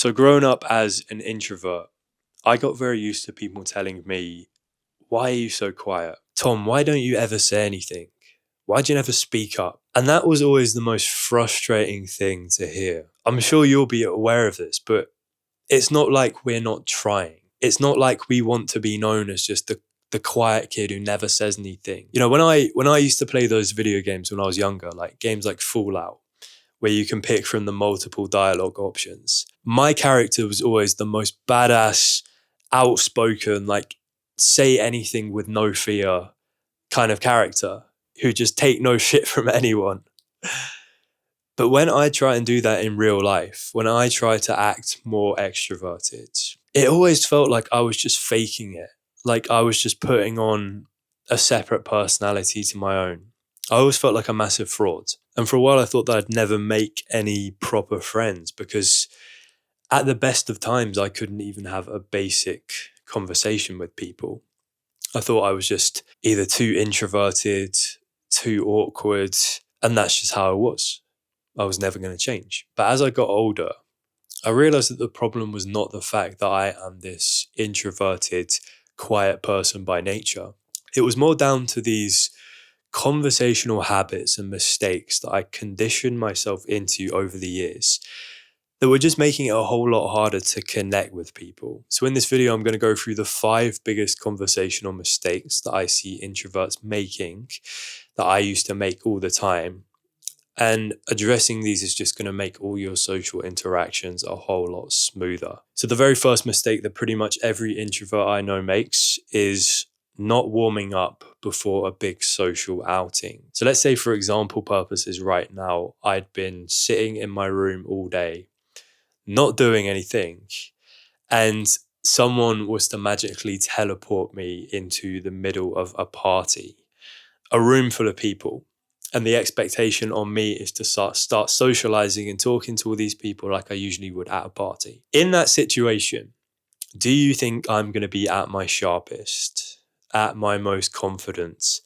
So growing up as an introvert, I got very used to people telling me, why are you so quiet? Tom, why don't you ever say anything? Why do you never speak up? And that was always the most frustrating thing to hear. I'm sure you'll be aware of this, but it's not like we're not trying. It's not like we want to be known as just the quiet kid who never says anything. You know, when I used to play those video games when I was younger, like games like Fallout, where you can pick from the multiple dialogue options, my character was always the most badass, outspoken, like say anything with no fear kind of character who just take no shit from anyone. But when I try and do that in real life, when I try to act more extroverted, it always felt like I was just faking it. Like I was just putting on a separate personality to my own. I always felt like a massive fraud. And for a while, I thought that I'd never make any proper friends because at the best of times, I couldn't even have a basic conversation with people. I thought I was just either too introverted, too awkward, and that's just how I was. I was never going to change. But as I got older, I realized that the problem was not the fact that I am this introverted, quiet person by nature. It was more down to these conversational habits and mistakes that I conditioned myself into over the years that were just making it a whole lot harder to connect with people. So in this video, I'm going to go through the 5 biggest conversational mistakes that I see introverts making, that I used to make all the time. And addressing these is just going to make all your social interactions a whole lot smoother. So the very first mistake that pretty much every introvert I know makes is not warming up before a big social outing. So let's say, for example purposes right now, I'd been sitting in my room all day, not doing anything, and someone was to magically teleport me into the middle of a party, a room full of people. And the expectation on me is to start socializing and talking to all these people like I usually would at a party. In that situation, do you think I'm going to be at my sharpest, at my most confident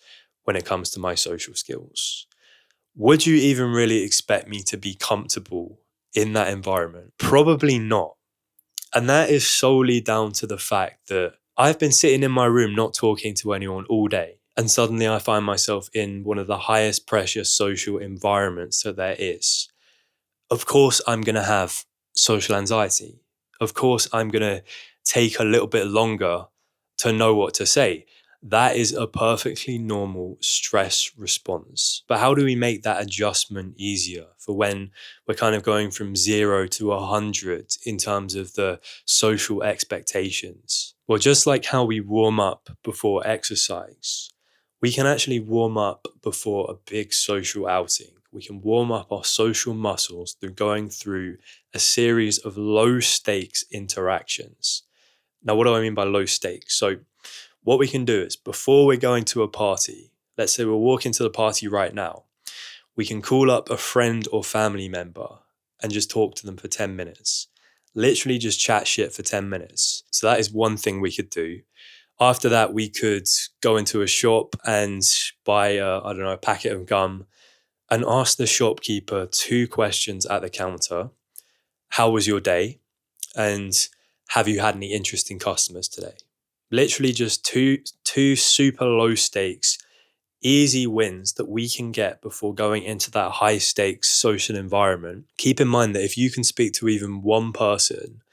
when it comes to my social skills? Would you even really expect me to be comfortable in that environment? Probably not. And that is solely down to the fact that I've been sitting in my room not talking to anyone all day. And suddenly I find myself in one of the highest pressure social environments that there is. Of course, I'm going to have social anxiety. Of course, I'm going to take a little bit longer to know what to say. That is a perfectly normal stress response. But how do we make that adjustment easier for when we're kind of going from 0 to 100 in terms of the social expectations? Well, just like how we warm up before exercise, we can actually warm up before a big social outing. We can warm up our social muscles through going through a series of low stakes interactions. Now, what do I mean by low stakes? So what we can do is before we're going to a party, let's say we're walking to the party right now, we can call up a friend or family member and just talk to them for 10 minutes. Literally just chat shit for 10 minutes. So that is one thing we could do. After that, we could go into a shop and buy a packet of gum and ask the shopkeeper 2 questions at the counter. How was your day? And have you had any interesting customers today? Literally just two super low stakes, easy wins that we can get before going into that high stakes social environment. Keep in mind that if you can speak to even one person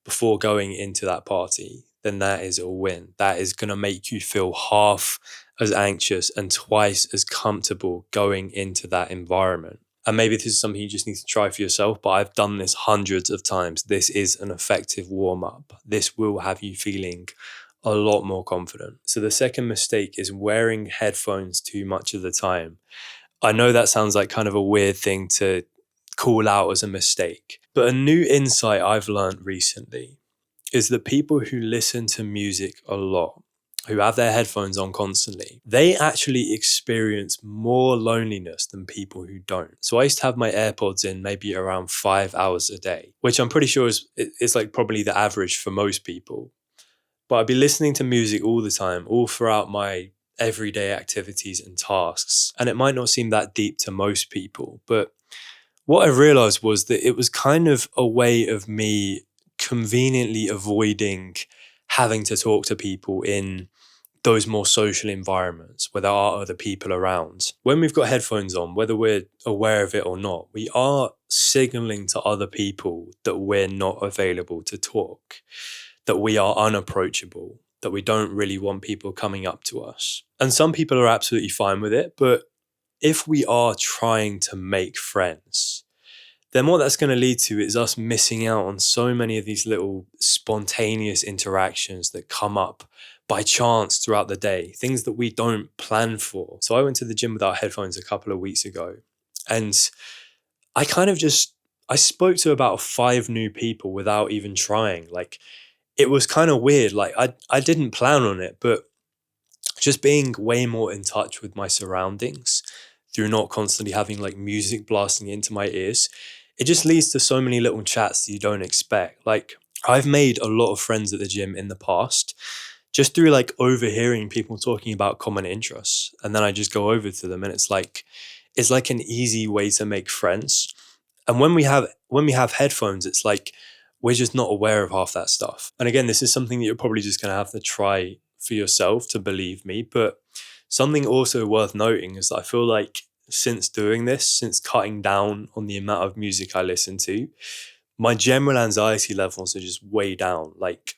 before going into that party, then that is a win. That is going to make you feel half as anxious and twice as comfortable going into that environment. And maybe this is something you just need to try for yourself, but I've done this hundreds of times. This is an effective warm-up. This will have you feeling a lot more confident. So the second mistake is wearing headphones too much of the time. I know that sounds like kind of a weird thing to call out as a mistake, but a new insight I've learned recently is that people who listen to music a lot, who have their headphones on constantly, they actually experience more loneliness than people who don't. So I used to have my AirPods in maybe around 5 hours a day, which I'm pretty sure is like probably the average for most people. But I'd be listening to music all the time, all throughout my everyday activities and tasks. And it might not seem that deep to most people, but what I realized was that it was kind of a way of me conveniently avoiding having to talk to people in those more social environments where there are other people around. When we've got headphones on, whether we're aware of it or not, we are signaling to other people that we're not available to talk, that we are unapproachable, that we don't really want people coming up to us. And some people are absolutely fine with it, but if we are trying to make friends, then what that's going to lead to is us missing out on so many of these little spontaneous interactions that come up by chance throughout the day, things that we don't plan for. So I went to the gym without headphones a couple of weeks ago, and I spoke to about 5 new people without even trying. Like, it was kind of weird. Like, I didn't plan on it, but just being way more in touch with my surroundings through not constantly having like music blasting into my ears, it just leads to so many little chats that you don't expect. Like, I've made a lot of friends at the gym in the past just through like overhearing people talking about common interests. And then I just go over to them, and it's like an easy way to make friends. And when we have headphones, it's like we're just not aware of half that stuff. And again, this is something that you're probably just going to have to try for yourself to believe me. But something also worth noting is that I feel like since doing this, since cutting down on the amount of music I listen to, my general anxiety levels are just way down. Like,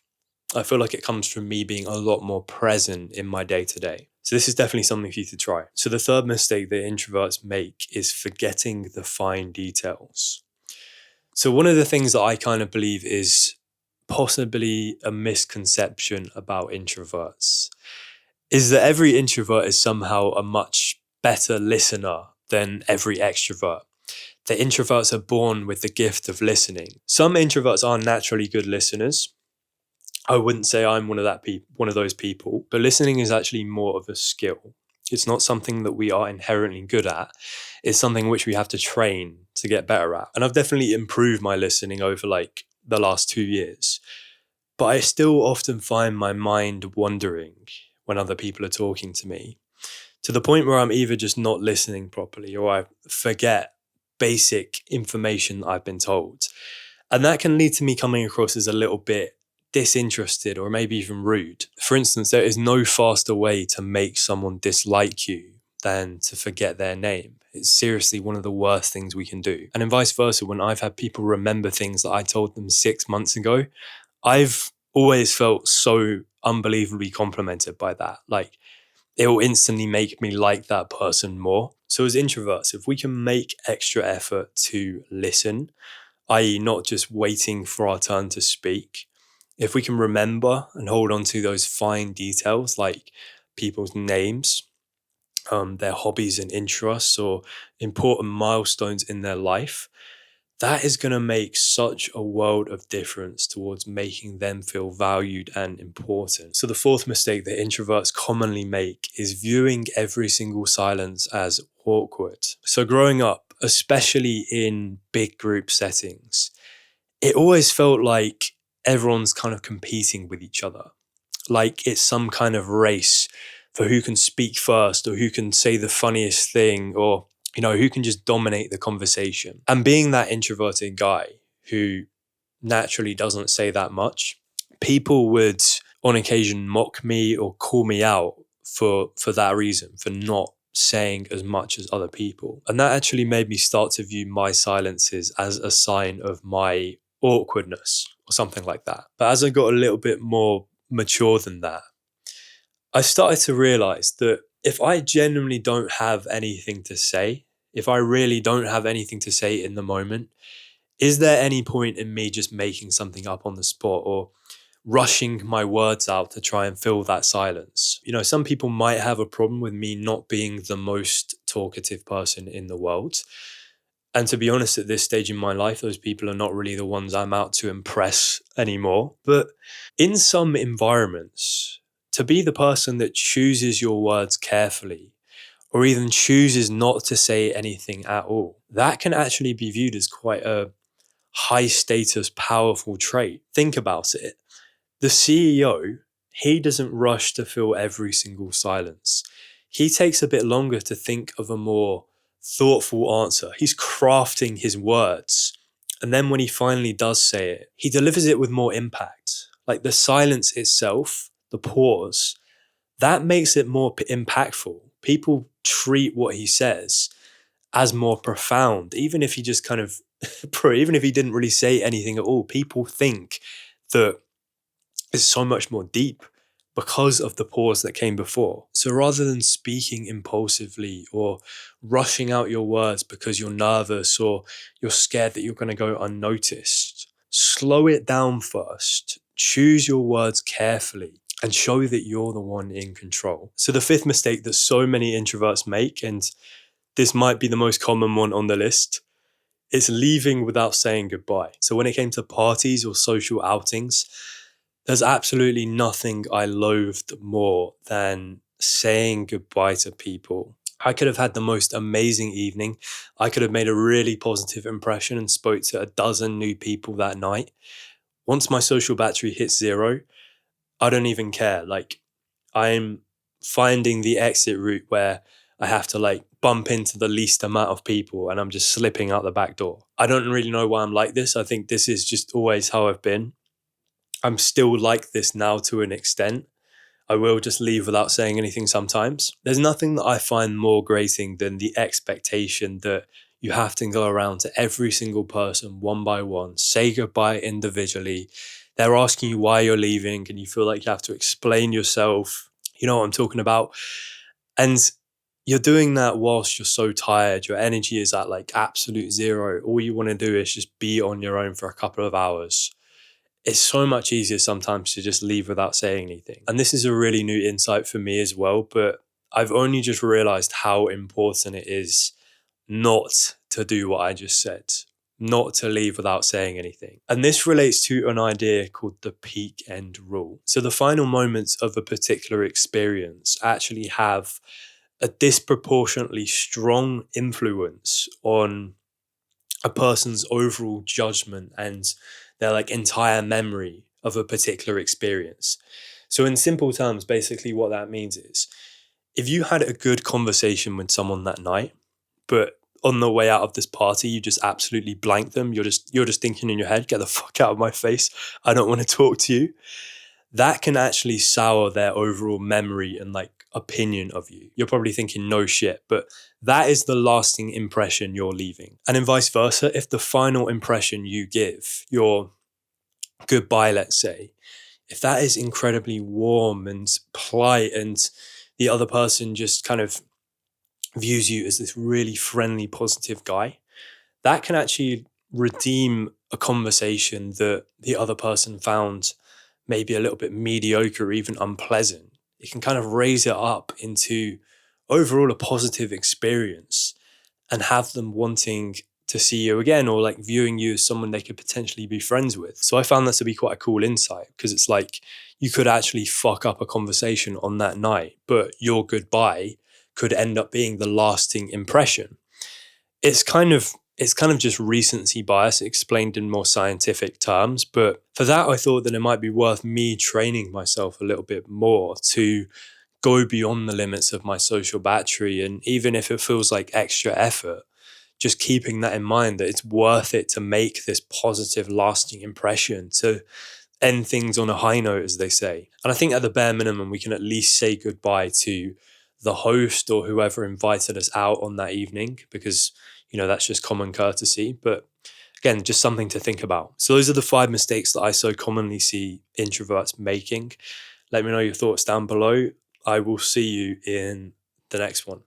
I feel like it comes from me being a lot more present in my day to day. So this is definitely something for you to try. So the third mistake that introverts make is forgetting the fine details. So one of the things that I kind of believe is possibly a misconception about introverts is that every introvert is somehow a much better listener than every extrovert. That introverts are born with the gift of listening. Some introverts are naturally good listeners. I wouldn't say I'm one of those people, but listening is actually more of a skill. It's not something that we are inherently good at. It's something which we have to train to get better at. And I've definitely improved my listening over like the last 2 years. But I still often find my mind wandering when other people are talking to me, to the point where I'm either just not listening properly or I forget basic information that I've been told. And that can lead to me coming across as a little bit disinterested or maybe even rude. For instance, there is no faster way to make someone dislike you than to forget their name. It's seriously one of the worst things we can do. And then vice versa, when I've had people remember things that I told them 6 months ago, I've always felt so unbelievably complimented by that. Like, it will instantly make me like that person more. So as introverts, if we can make extra effort to listen, i.e. not just waiting for our turn to speak, if we can remember and hold on to those fine details like people's names, their hobbies and interests, or important milestones in their life, that is going to make such a world of difference towards making them feel valued and important. So the fourth mistake that introverts commonly make is viewing every single silence as awkward. So growing up, especially in big group settings, it always felt like everyone's kind of competing with each other. Like it's some kind of race for who can speak first or who can say the funniest thing or, who can just dominate the conversation. And being that introverted guy who naturally doesn't say that much, people would on occasion mock me or call me out for that reason, for not saying as much as other people. And that actually made me start to view my silences as a sign of my awkwardness or something like that. But as I got a little bit more mature than that, I started to realize that if I genuinely don't have anything to say, if I really don't have anything to say in the moment, is there any point in me just making something up on the spot or rushing my words out to try and fill that silence? Some people might have a problem with me not being the most talkative person in the world. And to be honest, at this stage in my life, those people are not really the ones I'm out to impress anymore. But in some environments, to be the person that chooses your words carefully or even chooses not to say anything at all, that can actually be viewed as quite a high status, powerful trait. Think about it. The CEO, he doesn't rush to fill every single silence. He takes a bit longer to think of a more thoughtful answer. He's crafting his words And then when he finally does say it, he delivers it with more impact. Like the silence itself, the pause, that makes it more impactful. People treat what he says as more profound, even if he just kind of, even if he didn't really say anything at all, people think that it's so much more deep because of the pause that came before. So rather than speaking impulsively or rushing out your words because you're nervous or you're scared that you're going to go unnoticed, slow it down first, choose your words carefully, and show that you're the one in control. So the fifth mistake that so many introverts make, and this might be the most common one on the list, is leaving without saying goodbye. So when it came to parties or social outings, there's absolutely nothing I loathed more than saying goodbye to people. I could have had the most amazing evening. I could have made a really positive impression and spoke to a dozen new people that night. Once my social battery hits zero, I don't even care. Like, I'm finding the exit route where I have to like bump into the least amount of people and I'm just slipping out the back door. I don't really know why I'm like this. I think this is just always how I've been. I'm still like this now to an extent. I will just leave without saying anything sometimes. There's nothing that I find more grating than the expectation that you have to go around to every single person one by one, say goodbye individually. They're asking you why you're leaving and you feel like you have to explain yourself. You know what I'm talking about? And you're doing that whilst you're so tired. Your energy is at like absolute zero. All you want to do is just be on your own for a couple of hours. It's so much easier sometimes to just leave without saying anything. And this is a really new insight for me as well, but I've only just realized how important it is not to do what I just said, not to leave without saying anything. And this relates to an idea called the peak end rule. So the final moments of a particular experience actually have a disproportionately strong influence on a person's overall judgment and their like entire memory of a particular experience. So in simple terms, basically what that means is if you had a good conversation with someone that night, but on the way out of this party, you just absolutely blank them. You're just thinking in your head, get the fuck out of my face. I don't want to talk to you. That can actually sour their overall memory and like opinion of you. You're probably thinking, no shit, but that is the lasting impression you're leaving. And then vice versa, if the final impression you give, your goodbye, let's say, if that is incredibly warm and polite and the other person just kind of views you as this really friendly, positive guy, that can actually redeem a conversation that the other person found maybe a little bit mediocre or even unpleasant. It can kind of raise it up into overall a positive experience and have them wanting to see you again or like viewing you as someone they could potentially be friends with. So I found that to be quite a cool insight because it's like you could actually fuck up a conversation on that night, but your goodbye could end up being the lasting impression. It's kind of just recency bias explained in more scientific terms. But for that, I thought that it might be worth me training myself a little bit more to go beyond the limits of my social battery. And even if it feels like extra effort, just keeping that in mind that it's worth it to make this positive, lasting impression, to end things on a high note, as they say. And I think at the bare minimum, we can at least say goodbye to the host or whoever invited us out on that evening, because that's just common courtesy. But again, just something to think about. So those are the 5 mistakes that I so commonly see introverts making. Let me know your thoughts down below. I will see you in the next one.